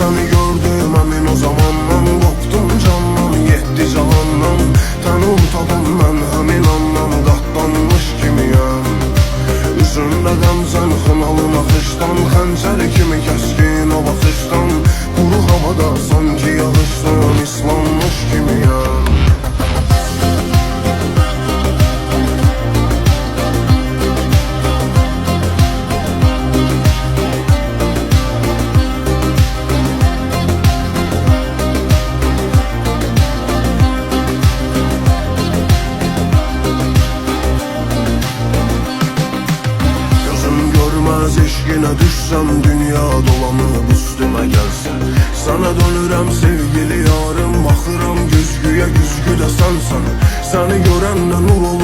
Səni gördüm əmin o zamandan, qopdum candan, yetdi cahandan. Tənum tabım mən həmin andan, qatlanmış kimiyəm. Üzündə qəmzən xınalın axışdan, xəncər kimi kəskin o baxışdan. Quru havada sanki yağışdan islanmış kimiyəm. Eşqinə düşsəm, dünya dolanıb üstümə gəlsə. Sənə dönürəm sevgili yarım, baxıram güzgüyə, güzgü də sənsən. Səni görəndə nur olur